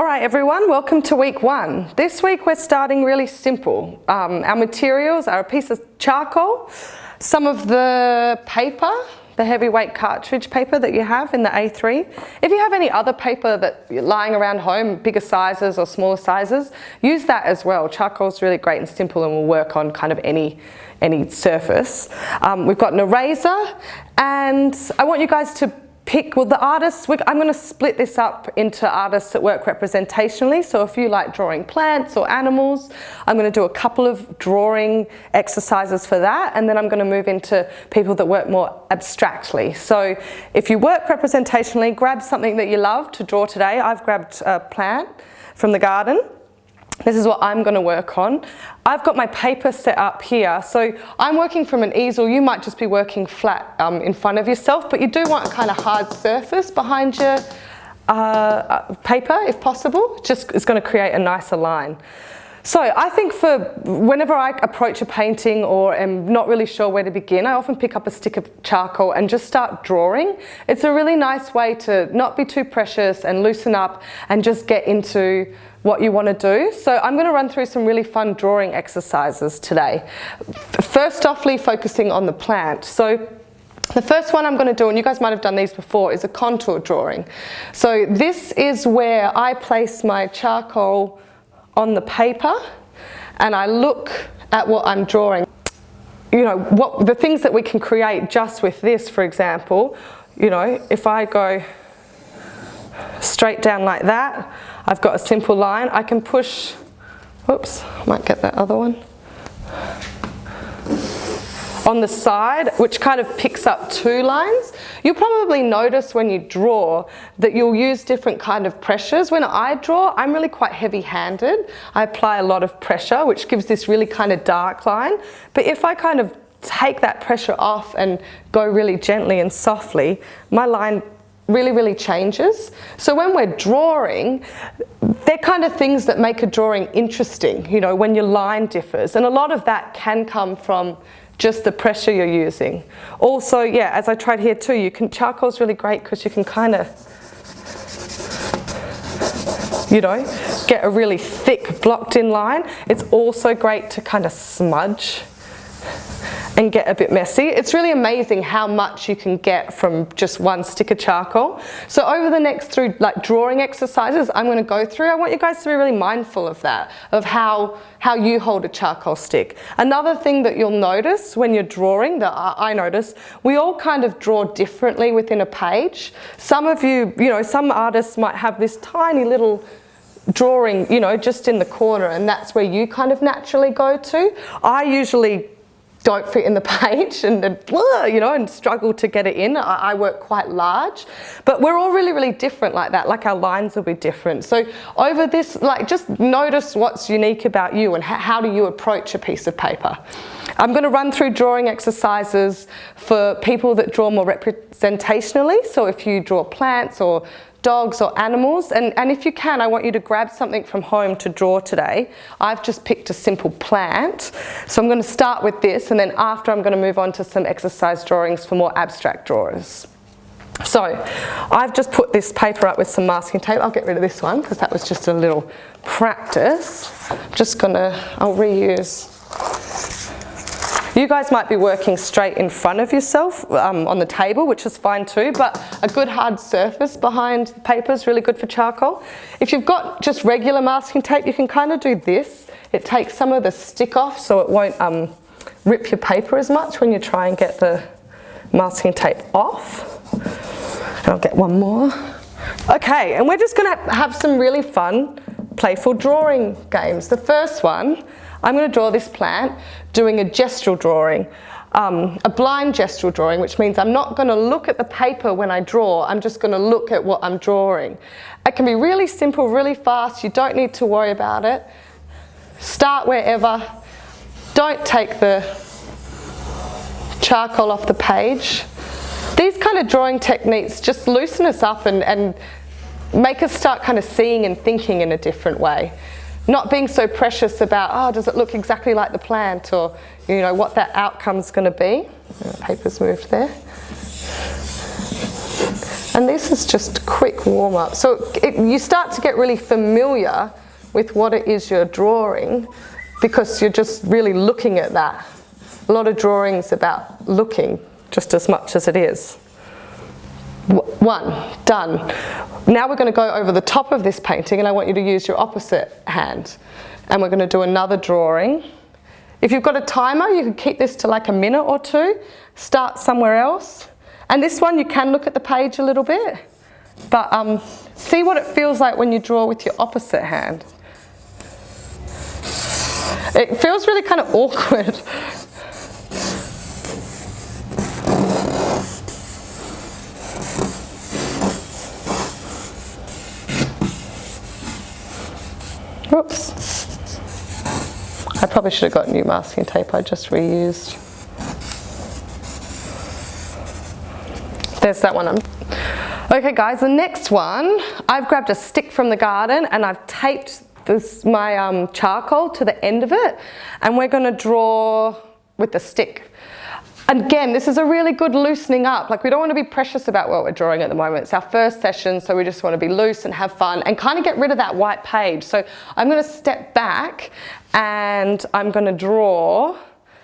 Alright everyone, welcome to week 1. This week we're starting really simple. Our materials are a piece of charcoal, some of the paper, the heavyweight cartridge paper that you have in the A3. If you have any other paper that you're lying around home, bigger sizes or smaller sizes, use that as well. Charcoal's really great and simple and will work on kind of any surface. We've got an eraser, and I want you guys to pick, well, the artists, I'm going to split this up into artists that work representationally. So if you like drawing plants or animals, I'm going to do a couple of drawing exercises for that, and then I'm going to move into people that work more abstractly. So if you work representationally, grab something that you love to draw today. I've grabbed a plant from the garden. This is what I'm going to work on. I've got my paper set up here, so I'm working from an easel. You might just be working flat in front of yourself, but you do want a kind of hard surface behind your paper if possible. Just it's going to create a nicer line. So I think for whenever I approach a painting or am not really sure where to begin, I often pick up a stick of charcoal and just start drawing. It's a really nice way to not be too precious and loosen up and just get into what you want to do. So I'm going to run through some really fun drawing exercises today. First offly focusing on the plant. So the first one I'm going to do, and you guys might have done these before, is a contour drawing. So this is where I place my charcoal on the paper and I look at what I'm drawing. You know, what the things that we can create just with this, for example, you know, if I go straight down like that, I've got a simple line. I can push, whoops, I might get that other one, on the side, which kind of picks up two lines. You'll probably notice when you draw that you'll use different kind of pressures. When I draw, I'm really quite heavy-handed. I apply a lot of pressure, which gives this really kind of dark line. But if I kind of take that pressure off and go really gently and softly, my line really changes. So when we're drawing, they're kind of things that make a drawing interesting, you know, when your line differs. And a lot of that can come from just the pressure you're using. Also, yeah, as I tried here too, charcoal's really great because you can kind of, you know, get a really thick blocked in line. It's also great to kind of smudge and get a bit messy. It's really amazing how much you can get from just one stick of charcoal. So over the next through like drawing exercises I'm going to go through, I want you guys to be really mindful of that, of how you hold a charcoal stick. Another thing that you'll notice when you're drawing, that I notice, we all kind of draw differently within a page. Some of you, you know, some artists might have this tiny little drawing, you know, just in the corner, and that's where you kind of naturally go to. I usually don't fit in the page and you know, and struggle to get it in. I work quite large, but we're all really different like that. Like our lines will be different. So over this, like, just notice what's unique about you and how do you approach a piece of paper. I'm going to run through drawing exercises for people that draw more representationally. So if you draw plants or dogs or animals, and if you can, I want you to grab something from home to draw today. I've just picked a simple plant, so I'm going to start with this, and then after I'm going to move on to some exercise drawings for more abstract drawers. So I've just put this paper up with some masking tape. I'll get rid of this one because that was just a little practice. I'll reuse. You guys might be working straight in front of yourself on the table, which is fine too, but a good hard surface behind the paper is really good for charcoal. If you've got just regular masking tape, you can kind of do this. It takes some of the stick off so it won't rip your paper as much when you try and get the masking tape off. And I'll get one more. Okay, and we're just going to have some really fun, playful drawing games. The first one, I'm going to draw this plant doing a gestural drawing, a blind gestural drawing, which means I'm not going to look at the paper when I draw, I'm just going to look at what I'm drawing. It can be really simple, really fast, you don't need to worry about it. Start wherever, don't take the charcoal off the page. These kind of drawing techniques just loosen us up and make us start kind of seeing and thinking in a different way. Not being so precious about, oh, does it look exactly like the plant, or, you know, what that outcome's going to be. The paper's moved there. And this is just a quick warm up. So you start to get really familiar with what it is you're drawing because you're just really looking at that. A lot of drawing's about looking just as much as it is. One, done. Now we're going to go over the top of this painting and I want you to use your opposite hand. And we're going to do another drawing. If you've got a timer, you can keep this to like a minute or two. Start somewhere else. And this one, you can look at the page a little bit. But see what it feels like when you draw with your opposite hand. It feels really kind of awkward. Oops. I probably should have got new masking tape, I just reused. There's that one. Okay guys, the next one, I've grabbed a stick from the garden and I've taped my charcoal to the end of it, and we're going to draw with the stick. Again, this is a really good loosening up. Like, we don't want to be precious about what we're drawing at the moment. It's our first session, so we just want to be loose and have fun and kind of get rid of that white page. So I'm going to step back and I'm going to draw,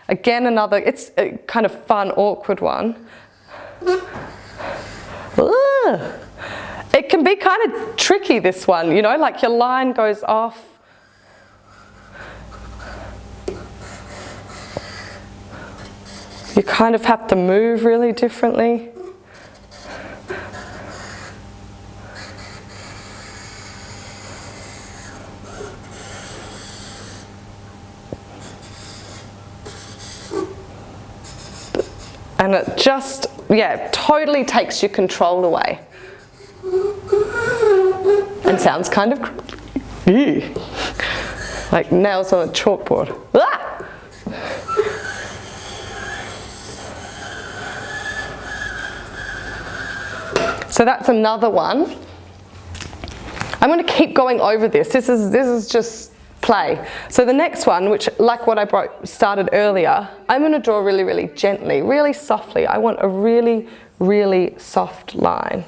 again, another, it's a kind of fun, awkward one. Ugh. It can be kind of tricky, this one, you know, like your line goes off. You kind of have to move really differently. And it just, yeah, totally takes your control away. And sounds kind of like nails on a chalkboard. Ah! So that's another one. I'm going to keep going over this. This is just play. So the next one, which like what I started earlier, I'm going to draw really, really gently, really softly. I want a really, really soft line.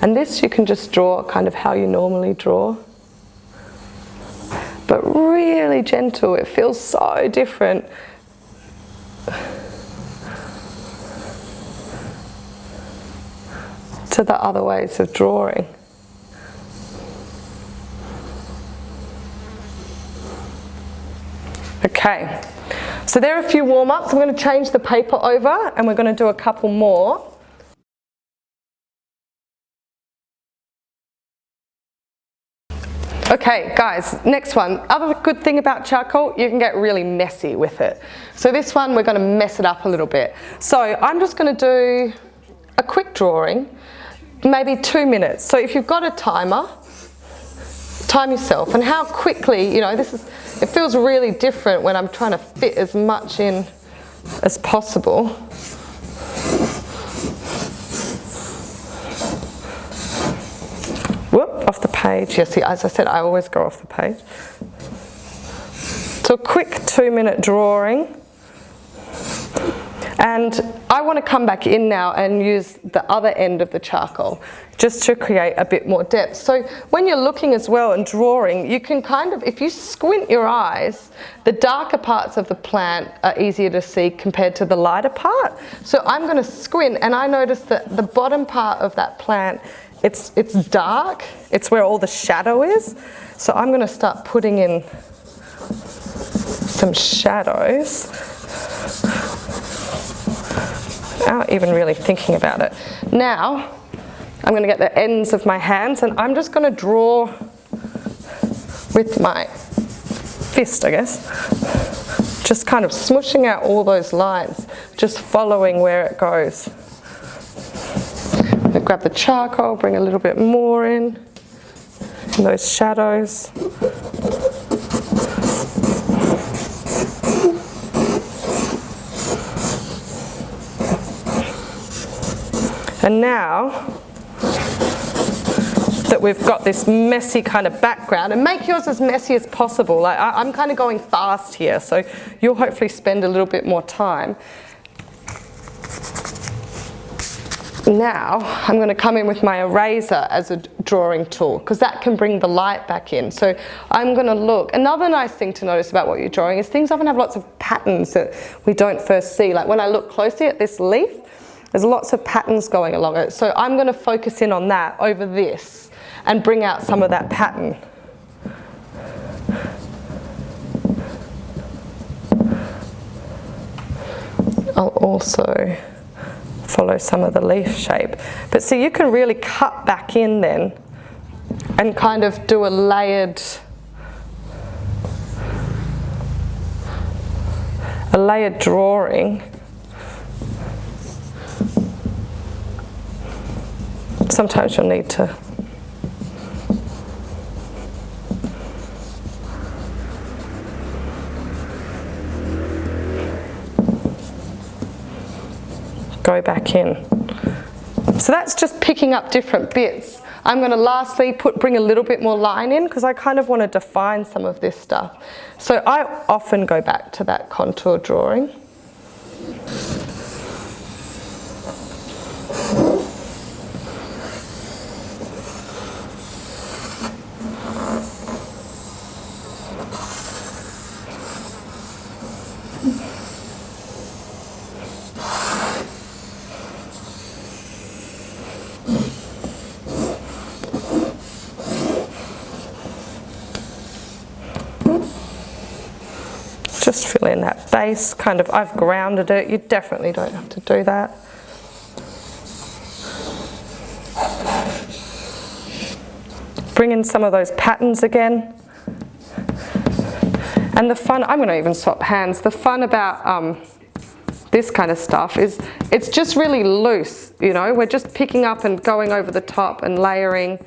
And this you can just draw kind of how you normally draw. But really gentle. It feels so different. To the other ways of drawing. Okay, so there are a few warm-ups. I'm going to change the paper over and we're going to do a couple more. Okay guys, next one. Other good thing about charcoal, you can get really messy with it. So this one, we're going to mess it up a little bit. So I'm just going to do a quick drawing, maybe 2 minutes. So if you've got a timer, time yourself. And how quickly, you know, it feels really different when I'm trying to fit as much in as possible. Whoop, off the page. Yes, see, as I said, I always go off the page. So a quick 2 minute drawing. And I want to come back in now and use the other end of the charcoal just to create a bit more depth. So when you're looking as well and drawing, you can kind of, if you squint your eyes, the darker parts of the plant are easier to see compared to the lighter part. So I'm going to squint and I notice that the bottom part of that plant, it's dark. It's where all the shadow is. So I'm going to start putting in some shadows. Without even really thinking about it. Now, I'm going to get the ends of my hands and I'm just going to draw with my fist, I guess. Just kind of smushing out all those lines, just following where it goes. I'm going to grab the charcoal, bring a little bit more in those shadows. And now that we've got this messy kind of background, and make yours as messy as possible. Like I'm kind of going fast here, so you'll hopefully spend a little bit more time. Now I'm going to come in with my eraser as a drawing tool, because that can bring the light back in. So I'm going to look. Another nice thing to notice about what you're drawing is things often have lots of patterns that we don't first see. Like when I look closely at this leaf, there's lots of patterns going along it. So I'm going to focus in on that over this and bring out some of that pattern. I'll also follow some of the leaf shape. But see, you can really cut back in then and kind of do a layered drawing. Sometimes you'll need to go back in. So that's just picking up different bits. I'm going to lastly bring a little bit more line in, because I kind of want to define some of this stuff. So I often go back to that contour drawing. Just fill in that base, kind of, I've grounded it, you definitely don't have to do that. Bring in some of those patterns again. And the fun, I'm going to even swap hands, the fun about this kind of stuff is it's just really loose, you know, we're just picking up and going over the top and layering.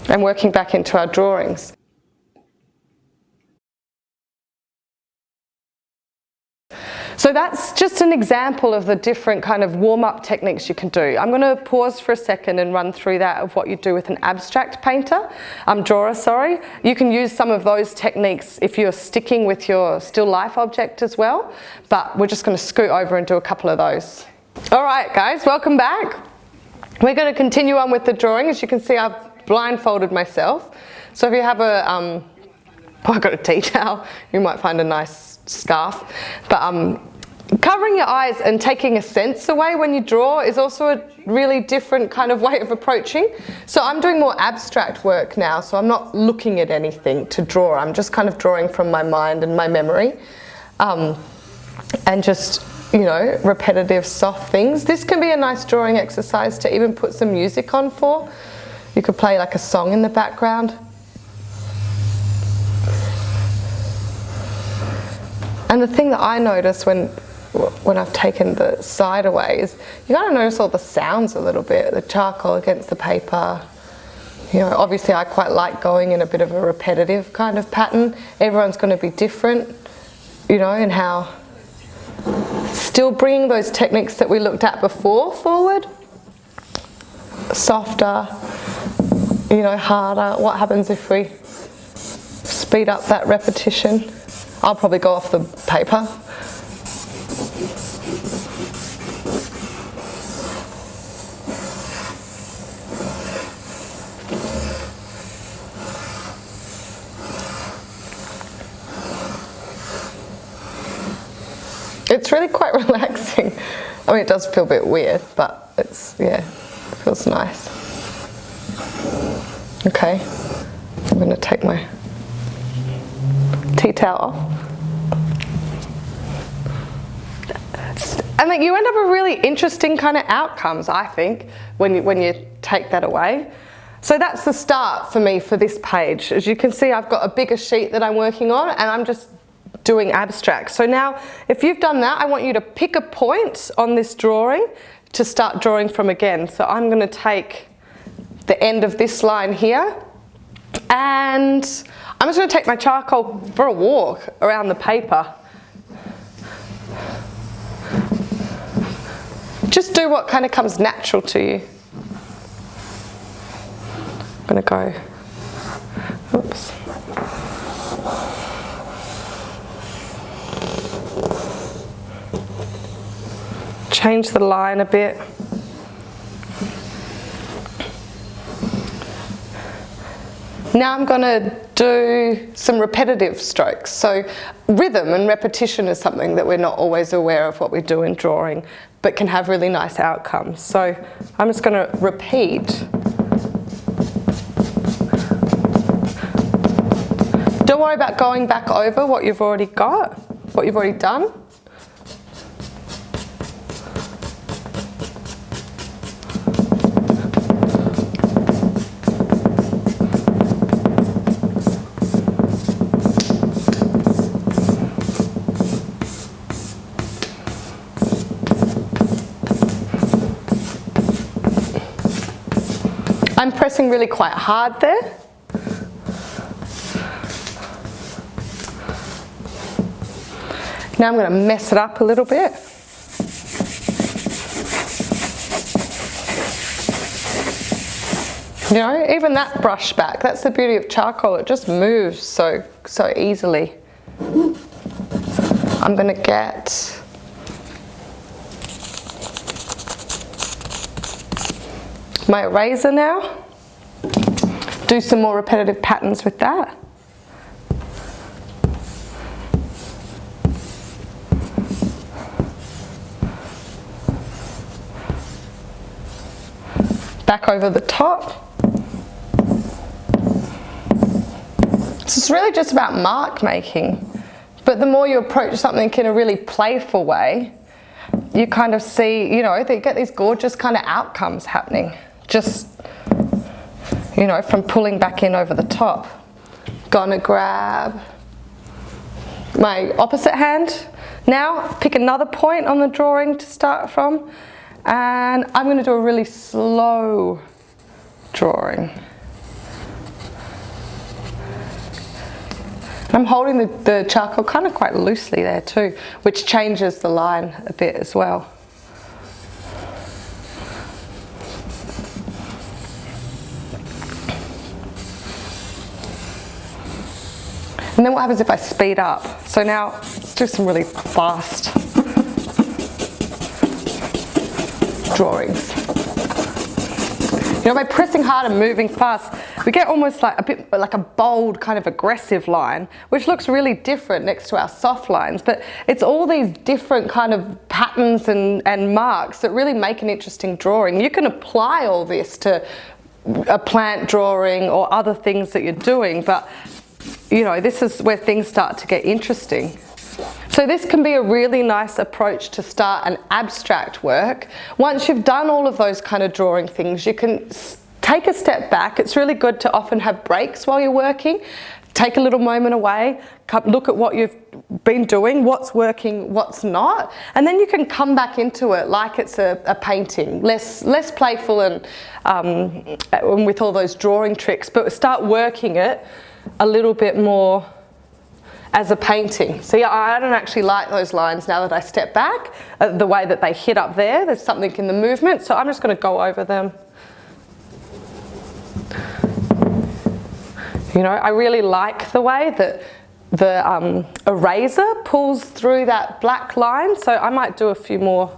And working back into our drawings. So that's just an example of the different kind of warm-up techniques you can do. I'm going to pause for a second and run through that of what you do with an abstract drawer, sorry. You can use some of those techniques if you're sticking with your still life object as well, but we're just going to scoot over and do a couple of those. All right, guys, welcome back. We're going to continue on with the drawing. As you can see, I've blindfolded myself. So if you have a, I've got a tea towel, you might find a nice scarf. But covering your eyes and taking a sense away when you draw is also a really different kind of way of approaching. So I'm doing more abstract work now, so I'm not looking at anything to draw. I'm just kind of drawing from my mind and my memory. And just, you know, repetitive, soft things. This can be a nice drawing exercise to even put some music on for. You could play like a song in the background. And the thing that I notice when I've taken the side away is you gotta notice all the sounds a little bit, the charcoal against the paper. You know, obviously I quite like going in a bit of a repetitive kind of pattern. Everyone's gonna be different, you know, in how still bringing those techniques that we looked at before forward. Softer, you know, harder. What happens if we speed up that repetition? I'll probably go off the paper. It's really quite relaxing. I mean, it does feel a bit weird, but it's, yeah, it feels nice. Okay, I'm going to take my tea towel off. And like, you end up with really interesting kind of outcomes, I think, when you take that away. So that's the start for me for this page. As you can see, I've got a bigger sheet that I'm working on, and I'm just doing abstract. So now, if you've done that, I want you to pick a point on this drawing to start drawing from again. So I'm going to take the end of this line here, and I'm just going to take my charcoal for a walk around the paper. Just do what kind of comes natural to you. I'm going to go, oops. change the line a bit. Now I'm going to do some repetitive strokes. So rhythm and repetition is something that we're not always aware of what we do in drawing, but can have really nice outcomes. So I'm just going to repeat. Don't worry about going back over what you've already got, what you've already done. I'm pressing really quite hard there. Now I'm going to mess it up a little bit. You know, even that brush back, that's the beauty of charcoal, it just moves so easily. I'm going to get my eraser now, do some more repetitive patterns with that. Back over the top. So it's really just about mark making, but the more you approach something in a really playful way, you kind of see, you know, they get these gorgeous kind of outcomes happening. Just, you know, from pulling back in over the top. Gonna grab my opposite hand. Now pick another point on the drawing to start from, and I'm going to do a really slow drawing. I'm holding the charcoal kind of quite loosely there too, which changes the line a bit as well. And then what happens if I speed up? So now let's do some really fast drawings. You know, by pressing hard and moving fast, we get almost like a bit like a bold kind of aggressive line, which looks really different next to our soft lines. But it's all these different kind of patterns and marks that really make an interesting drawing. You can apply all this to a plant drawing or other things that you're doing, but you know, this is where things start to get interesting. So this can be a really nice approach to start an abstract work. Once you've done all of those kind of drawing things, you can take a step back. It's really good to often have breaks while you're working. Take a little moment away, look at what you've been doing, what's working, what's not, and then you can come back into it like it's a painting, less playful and with all those drawing tricks, but start working it a little bit more as a painting. So yeah, I don't actually like those lines now that I step back, the way that they hit up there. There's something in the movement, so I'm just going to go over them. You know, I really like the way that the eraser pulls through that black line, so I might do a few more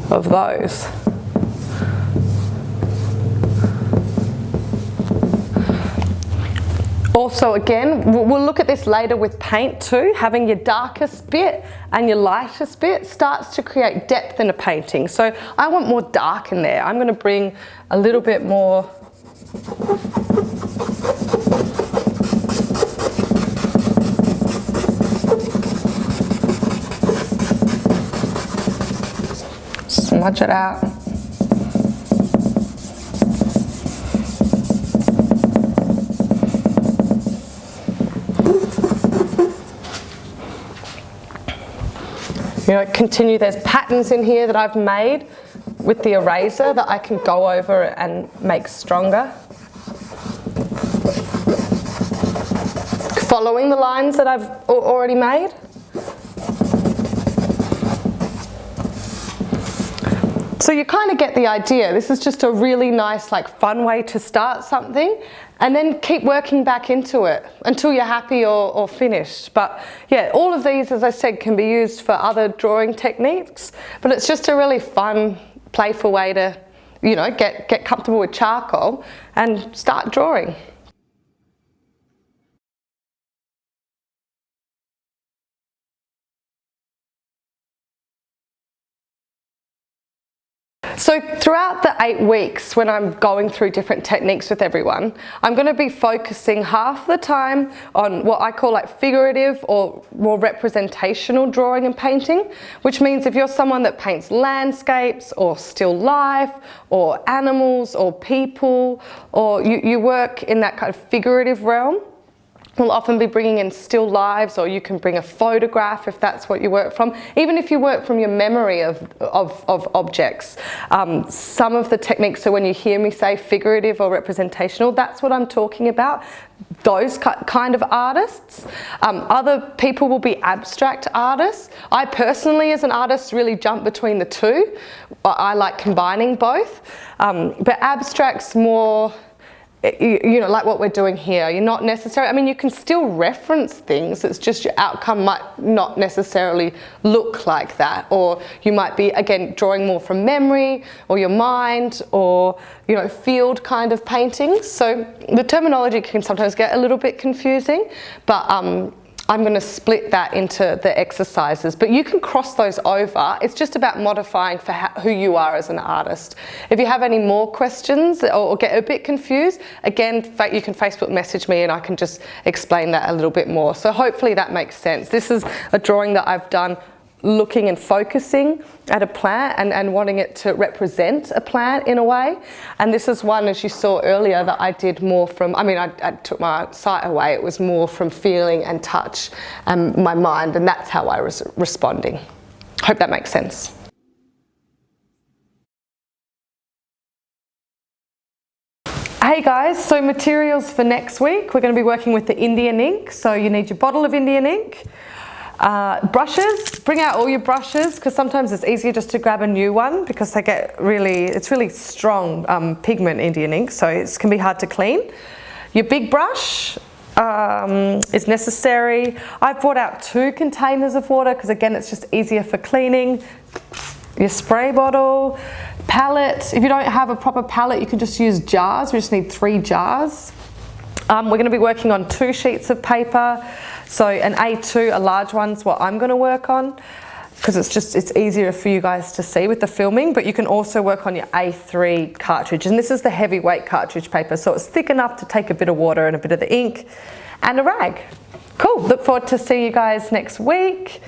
of those. Also, again, we'll look at this later with paint too. Having your darkest bit and your lightest bit starts to create depth in a painting. So I want more dark in there. I'm going to bring a little bit more smudge it out. You know, continue, there's patterns in here that I've made with the eraser that I can go over and make stronger. Following the lines that I've already made. So you kind of get the idea. This is just a really nice, like, fun way to start something, and then keep working back into it until you're happy or finished. But yeah, all of these, as I said, can be used for other drawing techniques, but it's just a really fun, playful way to, you know, get comfortable with charcoal and start drawing. So throughout the 8 weeks when I'm going through different techniques with everyone, I'm going to be focusing half the time on what I call like figurative or more representational drawing and painting, which means if you're someone that paints landscapes or still life or animals or people, or you work in that kind of figurative realm, we'll often be bringing in still lives, or you can bring a photograph if that's what you work from. Even if you work from your memory of objects. Some of the techniques, so when you hear me say figurative or representational, that's what I'm talking about, those kind of artists. Other people will be abstract artists. I personally, as an artist, really jump between the two. I like combining both, but abstract's more, you know, like what we're doing here. You're not necessarily, I mean, you can still reference things, it's just your outcome might not necessarily look like that, or you might be, again, drawing more from memory or your mind, or, you know, field kind of paintings. So the terminology can sometimes get a little bit confusing, but I'm going to split that into the exercises, but you can cross those over. It's just about modifying for who you are as an artist. If you have any more questions or get a bit confused, again, you can Facebook message me and I can just explain that a little bit more. So hopefully that makes sense. This is a drawing that I've done looking and focusing at a plant and wanting it to represent a plant in a way. And this is one, as you saw earlier, that I did more from, I mean, I took my sight away. It was more from feeling and touch and my mind, and that's how I was responding. Hope that makes sense. Hey guys, so materials for next week. We're going to be working with the Indian ink. So you need your bottle of Indian ink. Brushes, bring out all your brushes, because sometimes it's easier just to grab a new one because they get it's really strong pigment Indian ink, so it can be hard to clean. Your big brush is necessary. I've brought out 2 containers of water because again it's just easier for cleaning. Your spray bottle, palette. If you don't have a proper palette, you can just use jars. We just need 3 jars. We're going to be working on 2 sheets of paper. So an A2, a large one's what I'm going to work on, because it's easier for you guys to see with the filming, but you can also work on your A3 cartridge, and this is the heavyweight cartridge paper, so it's thick enough to take a bit of water and a bit of the ink and a rag. Cool, look forward to see you guys next week.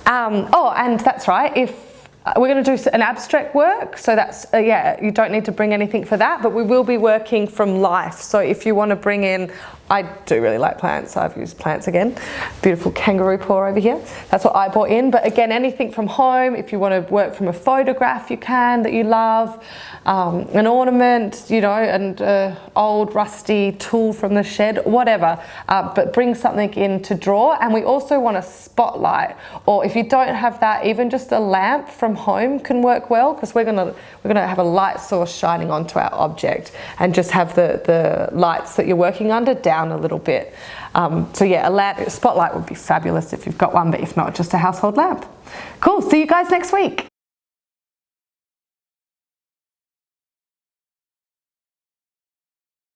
Oh, and that's right, if we're going to do an abstract work, so that's, yeah, you don't need to bring anything for that, but we will be working from life. So if you want to bring in, I do really like plants, so I've used plants again. Beautiful kangaroo paw over here. That's what I brought in, but again, anything from home. If you want to work from a photograph, you can, that you love. An ornament, you know, and old rusty tool from the shed, whatever, but bring something in to draw. And we also want a spotlight, or if you don't have that, even just a lamp from home can work well, because we're gonna have a light source shining onto our object, and just have the lights that you're working under down a little bit. So yeah, a spotlight would be fabulous if you've got one, but if not, just a household lamp. Cool, see you guys next week.